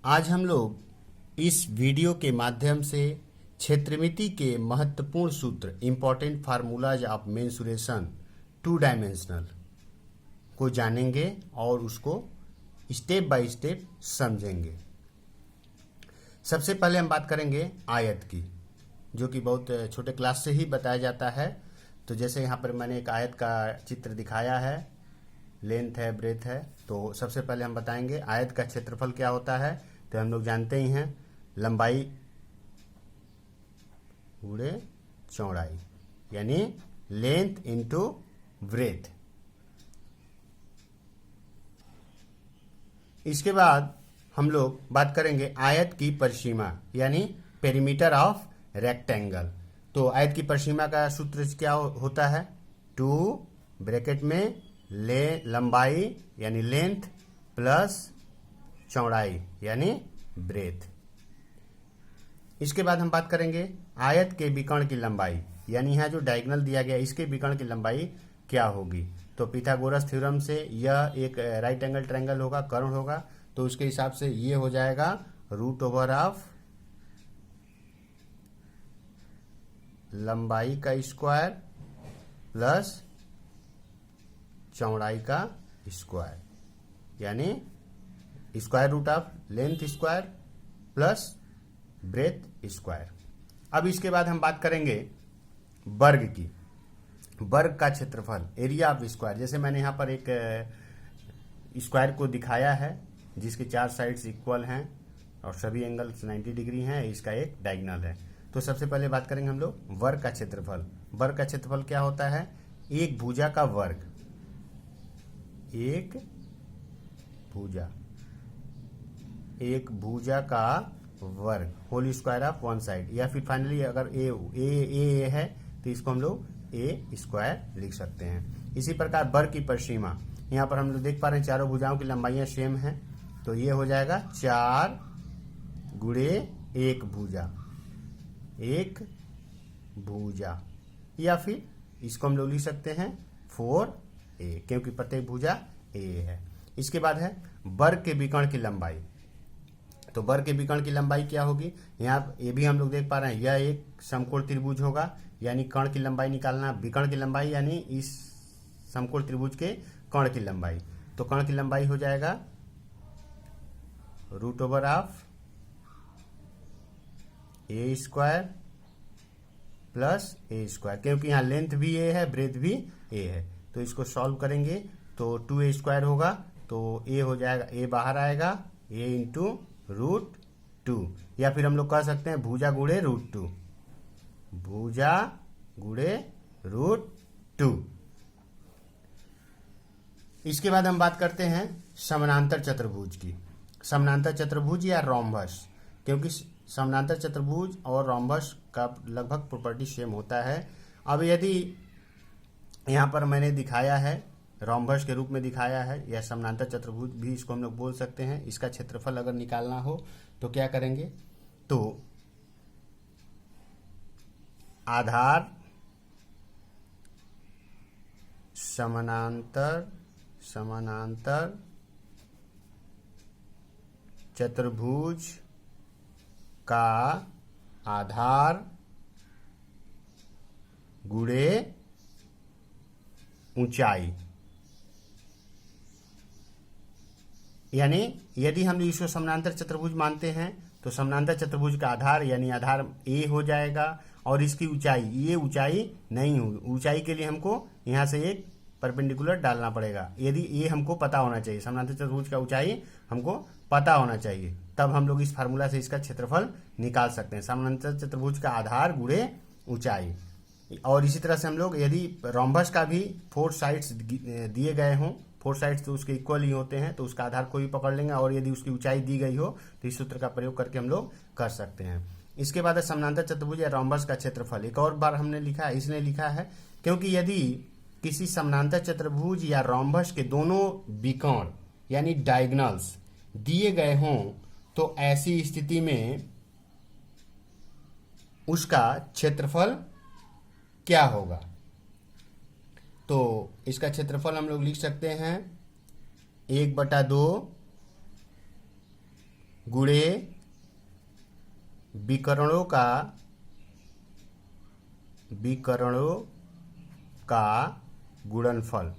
आज हम लोग इस वीडियो के माध्यम से क्षेत्रमिति के महत्वपूर्ण सूत्र important formulas of mensuration 2 dimensional को जानेंगे और उसको स्टेप बाय स्टेप समझेंगे। सबसे पहले हम बात करेंगे आयत की, जो कि बहुत छोटे क्लास से ही बताया जाता है। तो जैसे यहाँ पर मैंने एक आयत का चित्र दिखाया है, लेंथ है, ब्रेथ है। तो सबसे पहले हम बताएंगे आयत का क्षेत्रफल क्या होता है। तो हम लोग जानते ही हैं, लंबाई गुणे चौड़ाई, यानी लेंथ इनटू ब्रेथ। इसके बाद हम लोग बात करेंगे आयत की परिसीमा, यानी पेरीमीटर ऑफ रेक्टेंगल। तो आयत की परिसीमा का सूत्र क्या होता है? 2 ब्रैकेट में लंबाई यानी लेंथ प्लस चौड़ाई यानी ब्रेथ। इसके बाद हम बात करेंगे आयत के विकर्ण की लंबाई, यानी यहाँ जो डायगोनल दिया गया इसके विकर्ण की लंबाई क्या होगी। तो पिथागोरस थ्योरम से यह एक राइट एंगल ट्रायंगल होगा, कर्ण होगा। तो उसके हिसाब से ये हो जाएगा √ऑफ लंबाई का स्क्वायर प्लस चौड़ाई का स्क्वायर, यानी square root of length square plus breadth square. अब इसके बाद हम बात करेंगे वर्ग की। वर्ग का क्षेत्रफल, एरिया ऑफ स्क्वायर। जैसे मैंने यहाँ पर एक स्क्वायर को दिखाया है जिसके 4 साइड्स इक्वल हैं और सभी एंगल्स 90 डिग्री हैं, इसका एक डायगोनल है। तो सबसे पहले बात करेंगे हम लोग वर्ग का क्षेत्रफल। वर्ग का क्षेत्रफल क्या होता है? एक भुजा का वर्ग, एक भुजा का वर्ग, whole square of one side. या फिर फाइनली अगर ए है तो इसको हम लोग ए स्क्वायर लिख सकते हैं। इसी प्रकार वर्ग की परिसीमा, यहाँ पर हम लोग देख पा रहे हैं चारों भुजाओं की लंबाइयां सेम हैं। तो ये हो जाएगा 4 गुणे एक भुजा, या फिर इसको हम लोग लिख सकते हैं 4a, क्योंकि प्रत्येक भुजा a है। इसके बाद है वर्ग के विकर्ण की लंबाई। तो वर्ग के विकर्ण की लंबाई क्या होगी? यहाँ ये भी हम लोग देख पा रहे हैं, यह एक समकोण त्रिभुज होगा, यानी कर्ण की लंबाई निकालना। विकर्ण की लंबाई यानी इस समकोण त्रिभुज के कर्ण की लंबाई। तो कर्ण की लंबाई हो जाएगा √of a square plus a square, क्योंकि यहाँ लेंथ भी a है, ब्रेथ भी a है। तो इसको सॉल्व करेंगे तो 2a स्क्वायर होगा। तो a हो जाएगा, a बाहर आएगा, a इंटू √2, या फिर हम लोग कह सकते हैं भुजा गुणे √2, भुजा गुणे √2। इसके बाद हम बात करते हैं समानांतर चतुर्भुज की। समानांतर चतुर्भुज या रोम्बस, क्योंकि समानांतर चतुर्भुज और रोम्बस का लगभग प्रॉपर्टी सेम होता है। अब यदि यहाँ पर मैंने दिखाया है, रोम्बस के रूप में दिखाया है, या समानांतर चतुर्भुज भी इसको हम लोग बोल सकते हैं। इसका क्षेत्रफल अगर निकालना हो तो क्या करेंगे? तो आधार समानांतर चतुर्भुज का आधार गुणे ऊंचाई, यानी यदि हम इसको समानांतर चतुर्भुज मानते हैं तो समानांतर चतुर्भुज का आधार यानी आधार a हो जाएगा, और इसकी ऊंचाई, ये ऊंचाई नहीं होगी। ऊंचाई के लिए हमको यहाँ से एक परपेंडिकुलर डालना पड़ेगा। यदि ये हमको पता होना चाहिए, समानांतर चतुर्भुज का ऊंचाई हमको पता होना चाहिए, तब हम लोग इस फार्मूला से इसका क्षेत्रफल निकाल सकते हैं। समानांतर चतुर्भुज का आधार गुणे ऊंचाई। और इसी तरह से हम लोग यदि रोम्बस का भी 4 साइड्स दिए गए हों, 4 साइड्स तो उसके इक्वल ही होते हैं, तो उसका आधार कोई भी पकड़ लेंगे, और यदि उसकी ऊंचाई दी गई हो तो इस सूत्र का प्रयोग करके हम लोग कर सकते हैं। इसके बाद है समानांतर चतुर्भुज या रोम्बस का क्षेत्रफल। एक और बार हमने लिखा है, इसने लिखा है क्योंकि यदि किसी समानांतर चतुर्भुज या रोम्बस के दोनों विकर्ण यानी डायगोनल्स दिए गए हों तो ऐसी स्थिति में उसका क्षेत्रफल क्या होगा। तो इसका क्षेत्रफल हम लोग लिख सकते हैं 1/2 गुणे विकर्णों का गुणनफल,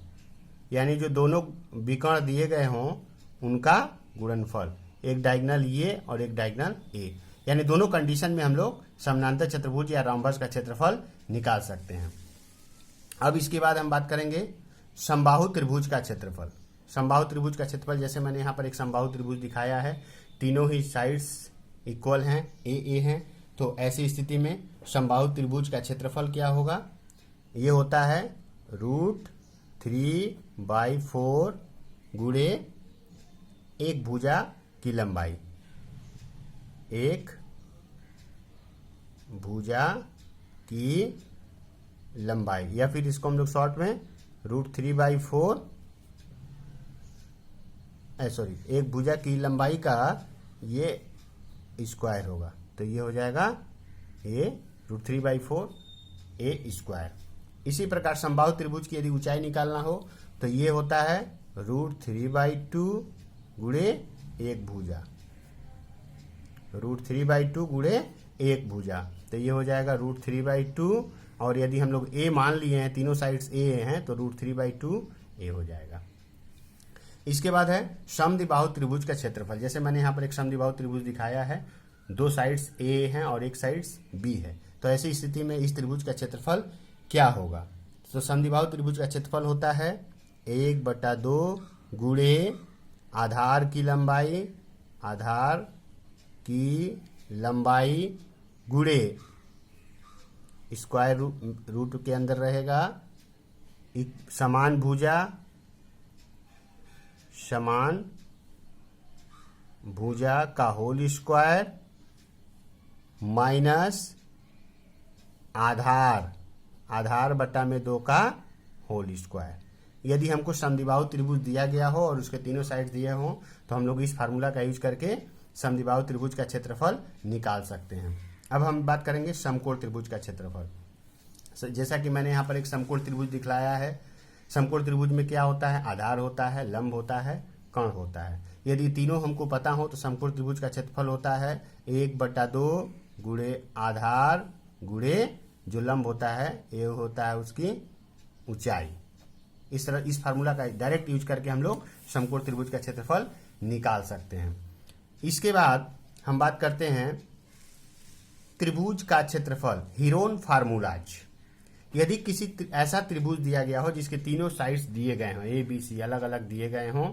यानी जो दोनों विकर्ण दिए गए हों उनका गुणनफल, एक डायगोनल ये और एक डायगोनल ए, यानी दोनों कंडीशन में हम लोग समानांतर चतुर्भुज या रोम्बस का क्षेत्रफल निकाल सकते हैं। अब इसके बाद हम बात करेंगे समबाहु त्रिभुज का क्षेत्रफल। समबाहु त्रिभुज का क्षेत्रफल, जैसे मैंने यहाँ पर एक समबाहु त्रिभुज दिखाया है, तीनों ही साइड्स इक्वल हैं, ए हैं, तो ऐसी स्थिति में समबाहु त्रिभुज का क्षेत्रफल क्या होगा? ये होता है √3/4 गुणे एक भुजा की लंबाई, एक भुजा की लंबाई, या फिर इसको हम लोग शॉर्ट में √3/4 एक भुजा की लंबाई का ये स्क्वायर होगा, तो ये हो जाएगा √3/4 ए स्क्वायर। इसी प्रकार समबाहु त्रिभुज की यदि ऊंचाई निकालना हो तो ये होता है √3/2 गुणे एक भुजा, √3/2 गुणे एक भुजा, तो ये हो जाएगा √3/2, और यदि हम लोग ए मान लिए हैं, तीनों साइड्स ए हैं, तो √3/2 ए हो जाएगा। इसके बाद है समद्विबाहु त्रिभुज का क्षेत्रफल। जैसे मैंने यहाँ पर एक समद्विबाहु त्रिभुज दिखाया है, दो साइड्स ए हैं और एक साइड्स बी है, तो ऐसी स्थिति में इस त्रिभुज का क्षेत्रफल क्या होगा? तो समद्विबाहु त्रिभुज का क्षेत्रफल होता है 1/2 गुणे आधार की लंबाई गुणे स्क्वायर रूट के अंदर रहेगा समान भुजा का होल स्क्वायर माइनस आधार बटा में 2 का होल स्क्वायर। यदि हमको समद्विबाहु त्रिभुज दिया गया हो और उसके तीनों साइड दिए हों तो हम लोग इस फार्मूला का यूज करके समद्विबाहु त्रिभुज का क्षेत्रफल निकाल सकते हैं। अब हम बात करेंगे समकोण त्रिभुज का क्षेत्रफल। जैसा कि मैंने यहाँ पर एक समकोण त्रिभुज दिखलाया है, समकोण त्रिभुज में क्या होता है? आधार होता है, लंब होता है, कर्ण होता है। यदि तीनों हमको पता हो तो समकोण त्रिभुज का क्षेत्रफल होता है 1/2 गुणे आधार गुणे जो लंब होता है ये होता है उसकी ऊंचाई। इस तरह इस फार्मूला का डायरेक्ट यूज करके हम लोग समकोण त्रिभुज का क्षेत्रफल निकाल सकते हैं। इसके बाद हम बात करते हैं त्रिभुज का क्षेत्रफल, हीरोन फार्मूलाज। यदि किसी ऐसा त्रिभुज दिया गया हो जिसके तीनों साइड्स दिए गए हों, ए बी सी अलग अलग दिए गए हों,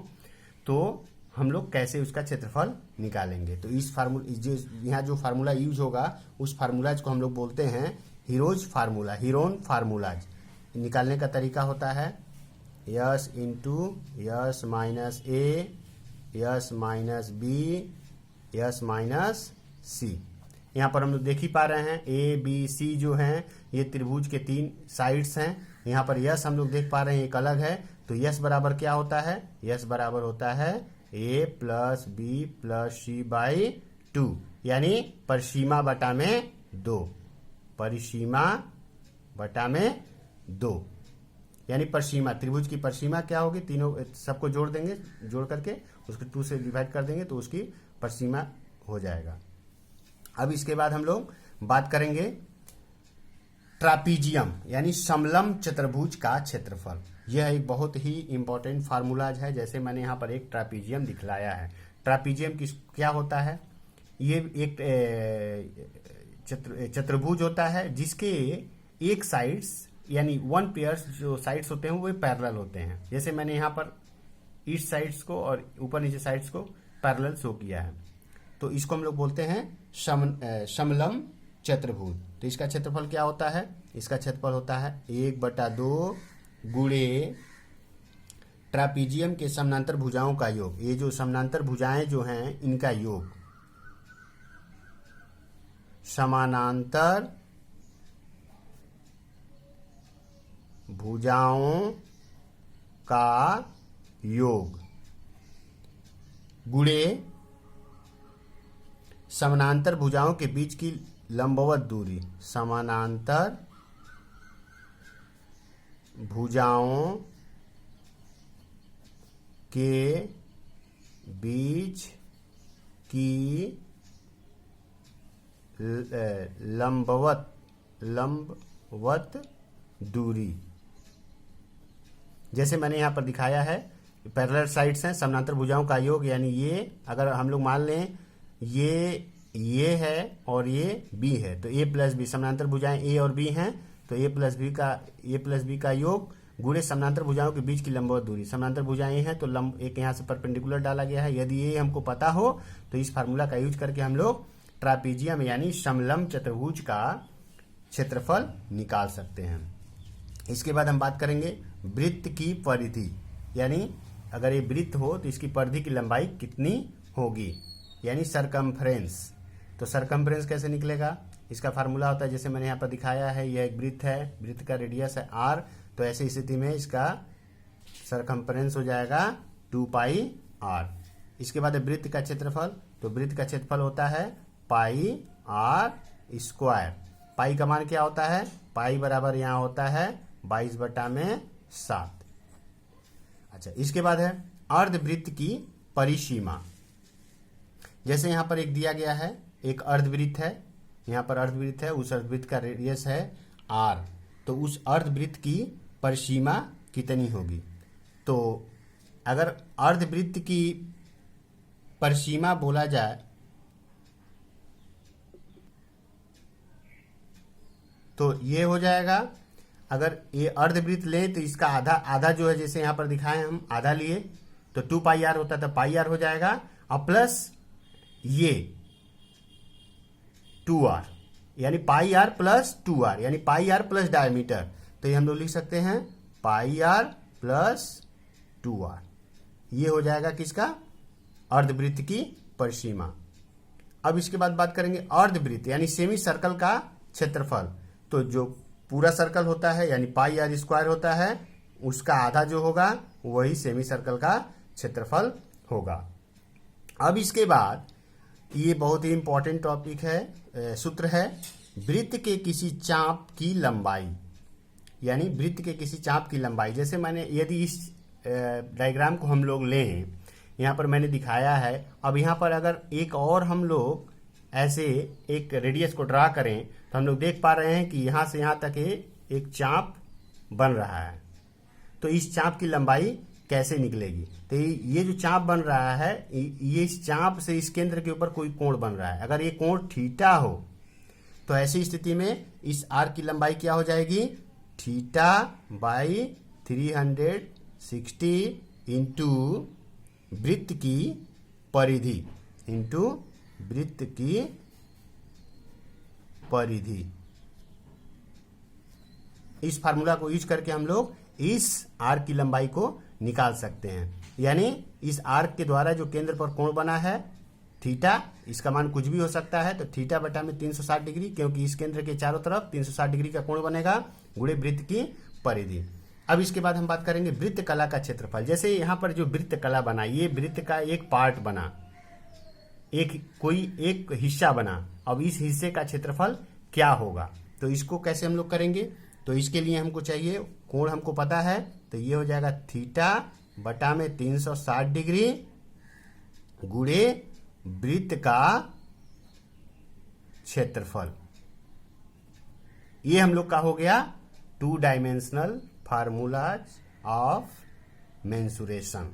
तो हम लोग कैसे उसका क्षेत्रफल निकालेंगे? तो इस फार्मूला यहाँ जो फार्मूला यूज होगा उस फार्मूलाज को हम लोग बोलते हैं हीरोन फार्मूलाज। निकालने का तरीका होता है s into s minus a s minus b s minus c. यहाँ पर हम लोग देख ही पा रहे हैं ए बी सी जो हैं ये त्रिभुज के 3 साइड्स हैं। यहाँ पर यस हम लोग देख पा रहे हैं एक अलग है, तो यस बराबर क्या होता है? यस बराबर होता है a + b + c/2, यानी परिसीमा बटा में 2, परिसीमा बटा में 2, यानी परिसीमा, त्रिभुज की परिसीमा क्या होगी? तीनों सबको जोड़ देंगे, जोड़ करके उसको 2 से डिवाइड कर देंगे तो उसकी परिसीमा हो जाएगा। अब इसके बाद हम लोग बात करेंगे ट्रापीजियम यानी समलंब चतुर्भुज का क्षेत्रफल। यह एक बहुत ही इंपॉर्टेंट फार्मूलाज है। जैसे मैंने यहाँ पर एक ट्रापीजियम दिखलाया है। ट्रापीजियम क्या होता है? ये एक चतुर्भुज होता है जिसके एक साइड्स यानी 1 पेयर्स जो साइड्स होते हैं वो पैरेलल होते हैं। जैसे मैंने यहाँ पर ईस्ट साइड्स को और ऊपर नीचे साइड्स को पैरेलल शो किया है, तो इसको हम लोग बोलते हैं समलंब चतुर्भुज। तो इसका क्षेत्रफल क्या होता है? इसका क्षेत्रफल होता है 1/2 गुणे ट्रापीजियम के समानांतर भुजाओं का योग। ये जो समानांतर भुजाएं जो हैं इनका योग, समानांतर भुजाओं का योग गुणे समानांतर भुजाओं के बीच की लंबवत दूरी, समानांतर भुजाओं के बीच की लंबवत दूरी। जैसे मैंने यहाँ पर दिखाया है, पैरेलल साइड्स हैं, समानांतर भुजाओं का योग, यानी ये अगर हम लोग मान लें ये है और ये बी है, तो ए प्लस बी, समानांतर भुजाएं ए और बी हैं, तो ए प्लस बी का योग गुणे समानांतर भुजाओं के बीच की लंबवत दूरी। समानांतर भुजाएं हैं तो एक यहाँ से परपेंडिकुलर डाला गया है। यदि ये हमको पता हो तो इस फार्मूला का यूज करके हम लोग ट्रापीजियम यानी समलंब चतुर्भुज का क्षेत्रफल निकाल सकते हैं। इसके बाद हम बात करेंगे वृत्त की परिधि, यानी अगर ये वृत्त हो तो इसकी परिधि की लंबाई कितनी होगी, यानी सरकमफ्रेंस। तो सरकमफ्रेंस कैसे निकलेगा, इसका फार्मूला होता है जैसे मैंने यहाँ पर दिखाया है, यह एक वृत्त है, वृत्त का रेडियस है r, तो ऐसी स्थिति में इसका सरकमफ्रेंस हो जाएगा 2 पाई r। इसके बाद वृत्त का क्षेत्रफल, तो वृत्त का क्षेत्रफल होता है पाई r स्क्वायर। पाई का मान क्या होता है, पाई बराबर यहाँ होता है 22/7। अच्छा, इसके बाद है अर्धवृत्त की परिसीमा। जैसे यहाँ पर एक दिया गया है, एक अर्धवृत्त है, यहाँ पर अर्धवृत्त है, उस अर्धवृत्त का रेडियस है r, तो उस अर्धवृत्त की परिसीमा कितनी होगी। तो अगर अर्धवृत्त की परिसीमा बोला जाए तो ये हो जाएगा, अगर ये अर्धवृत्त लें तो इसका आधा जो है, जैसे यहाँ पर दिखाए हम आधा लिए तो 2 पाई r होता है, तो पाई r हो जाएगा, और प्लस ये 2r, यानी पाई r प्लस 2r, यानी पाई r प्लस डायमीटर, तो ये हम लोग लिख सकते हैं पाई r प्लस 2r। ये हो जाएगा किसका, अर्धवृत्त की परिसीमा। अब इसके बाद बात करेंगे अर्धवृत्त यानी सेमी सर्कल का क्षेत्रफल। तो जो पूरा सर्कल होता है यानी पाई r स्क्वायर होता है, उसका आधा जो होगा वही सेमी सर्कल का क्षेत्रफल होगा। अब इसके बाद ये बहुत ही इंपॉर्टेंट टॉपिक है, सूत्र है वृत्त के किसी चाप की लंबाई, यानी वृत्त के किसी चाप की लंबाई। जैसे मैंने यदि इस डायग्राम को हम लोग लें, यहाँ पर मैंने दिखाया है, अब यहाँ पर अगर एक और हम लोग ऐसे एक रेडियस को ड्रा करें तो हम लोग देख पा रहे हैं कि यहाँ से यहाँ तक एक चाप बन रहा है। तो इस चाप की लंबाई कैसे निकलेगी, तो ये जो चाप बन रहा है, ये इस चाप से इस केंद्र के ऊपर कोई कोण बन रहा है। अगर ये कोण थीटा हो तो ऐसी स्थिति में इस r की लंबाई क्या हो जाएगी, थीटा बाई 360 इंटू वृत्त की परिधि, इंटू वृत्त की परिधि। इस फार्मूला को यूज करके हम लोग इस r की लंबाई को निकाल सकते हैं। यानी इस r के द्वारा जो केंद्र पर कोण बना है थीटा, इसका मान कुछ भी हो सकता है, तो थीटा बटा में 360 डिग्री, क्योंकि इस केंद्र के चारों तरफ 360 डिग्री का कोण बनेगा, गुणे वृत्त की परिधि। अब इसके बाद हम बात करेंगे वृत्त कला का क्षेत्रफल। जैसे यहाँ पर जो वृत्त कला बना, ये वृत्त का एक पार्ट बना, एक हिस्सा बना, अब इस हिस्से का क्षेत्रफल क्या होगा, तो इसको कैसे हम लोग करेंगे। तो इसके लिए हमको चाहिए कोण, हमको पता है, तो ये हो जाएगा थीटा बटा में 360 डिग्री गुणे वृत्त का क्षेत्रफल। ये हम लोग का हो गया 2 डायमेंशनल फार्मूलाज ऑफ मेंसुरेशन।